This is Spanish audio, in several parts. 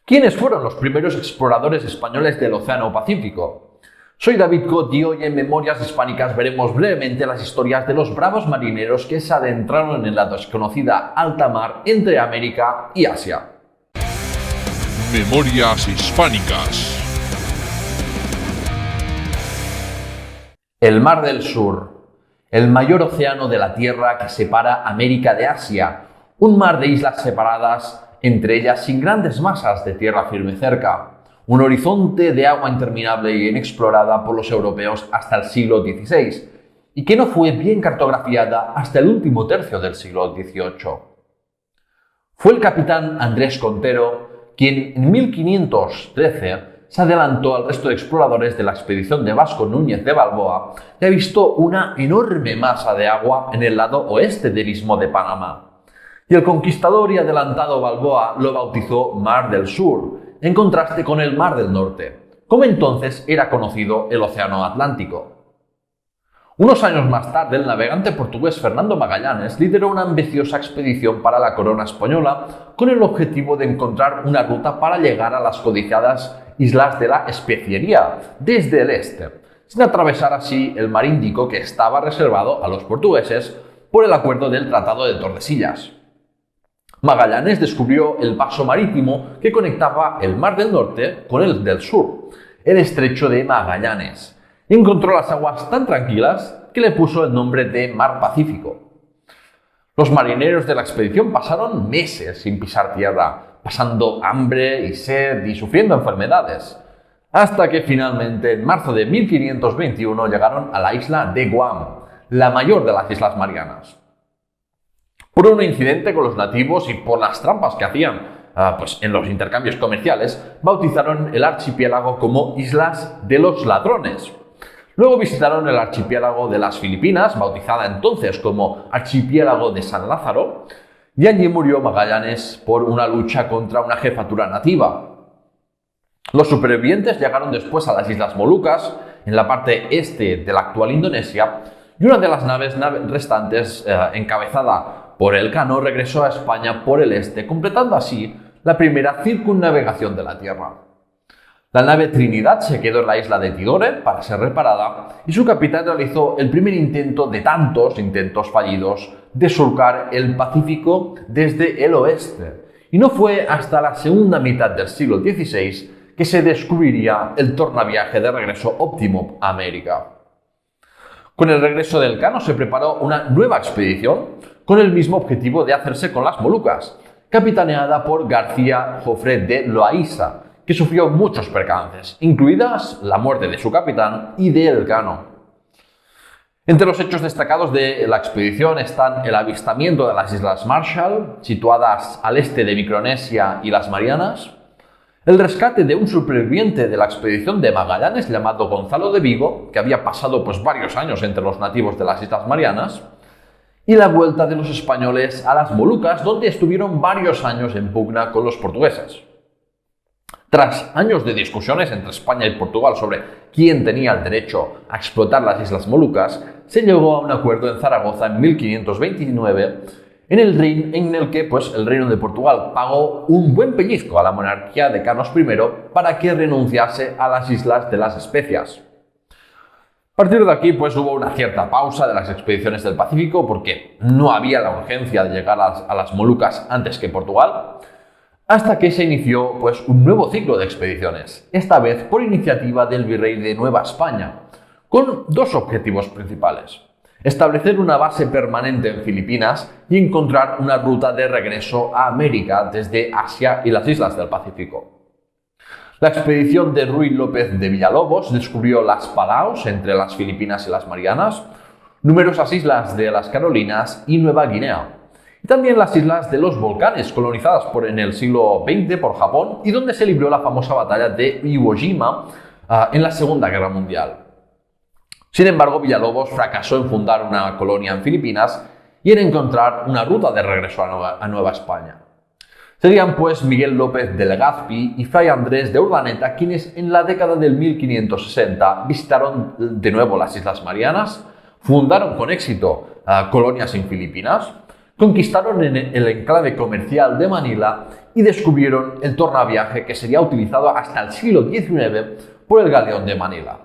¿Quiénes fueron los primeros exploradores españoles del Océano Pacífico? Soy David Cot y hoy en Memorias Hispánicas veremos brevemente las historias de los bravos marineros que se adentraron en la desconocida alta mar entre América y Asia. Memorias Hispánicas. El Mar del Sur, el mayor océano de la Tierra que separa América de Asia, un mar de islas separadas, entre ellas sin grandes masas de tierra firme cerca, un horizonte de agua interminable y inexplorada por los europeos hasta el siglo XVI, y que no fue bien cartografiada hasta el último tercio del siglo XVIII. Fue el capitán Andrés Contero quien en 1513 se adelantó al resto de exploradores de la expedición de Vasco Núñez de Balboa y avistó una enorme masa de agua en el lado oeste del Istmo de Panamá. Y el conquistador y adelantado Balboa lo bautizó Mar del Sur, en contraste con el Mar del Norte, como entonces era conocido el Océano Atlántico. Unos años más tarde, el navegante portugués Fernando Magallanes lideró una ambiciosa expedición para la corona española con el objetivo de encontrar una ruta para llegar a las codiciadas Islas de la Especiería desde el este, sin atravesar así el mar Índico que estaba reservado a los portugueses por el acuerdo del Tratado de Tordesillas. Magallanes descubrió el paso marítimo que conectaba el Mar del Norte con el del Sur, el Estrecho de Magallanes, y encontró las aguas tan tranquilas que le puso el nombre de Mar Pacífico. Los marineros de la expedición pasaron meses sin pisar tierra, pasando hambre y sed y sufriendo enfermedades, hasta que finalmente en marzo de 1521 llegaron a la isla de Guam, la mayor de las Islas Marianas. Por un incidente con los nativos y por las trampas que hacían en los intercambios comerciales, bautizaron el archipiélago como Islas de los Ladrones. Luego visitaron el archipiélago de las Filipinas, bautizada entonces como Archipiélago de San Lázaro, y allí murió Magallanes por una lucha contra una jefatura nativa. Los supervivientes llegaron después a las Islas Molucas, en la parte este de la actual Indonesia, y una de las naves restantes, encabezada por Elcano, regresó a España por el este, completando así la primera circunnavegación de la Tierra. La nave Trinidad se quedó en la isla de Tidore para ser reparada y su capitán realizó el primer intento de tantos intentos fallidos de surcar el Pacífico desde el oeste. Y no fue hasta la segunda mitad del siglo XVI que se descubriría el tornaviaje de regreso óptimo a América. Con el regreso de Elcano se preparó una nueva expedición con el mismo objetivo de hacerse con las Molucas, capitaneada por García Jofré de Loaiza, que sufrió muchos percances, incluidas la muerte de su capitán y de Elcano. Entre los hechos destacados de la expedición están el avistamiento de las Islas Marshall, situadas al este de Micronesia y las Marianas, el rescate de un superviviente de la expedición de Magallanes llamado Gonzalo de Vigo, que había pasado varios años entre los nativos de las Islas Marianas, y la vuelta de los españoles a las Molucas, donde estuvieron varios años en pugna con los portugueses. Tras años de discusiones entre España y Portugal sobre quién tenía el derecho a explotar las Islas Molucas, se llegó a un acuerdo en Zaragoza en 1529 en el que el Reino de Portugal pagó un buen pellizco a la monarquía de Carlos I para que renunciase a las Islas de las Especias. A partir de aquí hubo una cierta pausa de las expediciones del Pacífico porque no había la urgencia de llegar a las Molucas antes que Portugal, hasta que se inició un nuevo ciclo de expediciones, esta vez por iniciativa del virrey de Nueva España, con dos objetivos principales: establecer una base permanente en Filipinas y encontrar una ruta de regreso a América desde Asia y las islas del Pacífico. La expedición de Ruy López de Villalobos descubrió las Palaos entre las Filipinas y las Marianas, numerosas islas de las Carolinas y Nueva Guinea, y también las islas de los Volcanes, colonizadas en el siglo XX por Japón y donde se libró la famosa batalla de Iwo Jima en la Segunda Guerra Mundial. Sin embargo, Villalobos fracasó en fundar una colonia en Filipinas y en encontrar una ruta de regreso a Nueva España. Serían Miguel López de Legazpi y Fray Andrés de Urdaneta quienes en la década del 1560 visitaron de nuevo las Islas Marianas, fundaron con éxito colonias en Filipinas, conquistaron el enclave comercial de Manila y descubrieron el tornaviaje que sería utilizado hasta el siglo XIX por el galeón de Manila.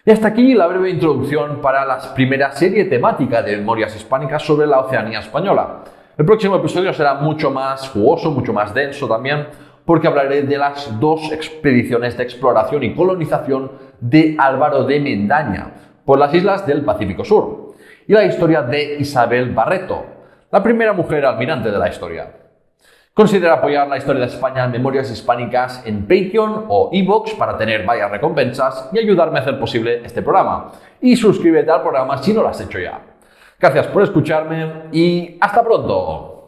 Y hasta aquí la breve introducción para la primera serie temática de Memorias Hispánicas sobre la Oceanía española. El próximo episodio será mucho más jugoso, mucho más denso también, porque hablaré de las dos expediciones de exploración y colonización de Álvaro de Mendaña por las islas del Pacífico Sur y la historia de Isabel Barreto, la primera mujer almirante de la historia. Considera apoyar la historia de España en Memorias Hispánicas en Patreon o iVoox para tener varias recompensas y ayudarme a hacer posible este programa. Y suscríbete al programa si no lo has hecho ya. Gracias por escucharme y hasta pronto.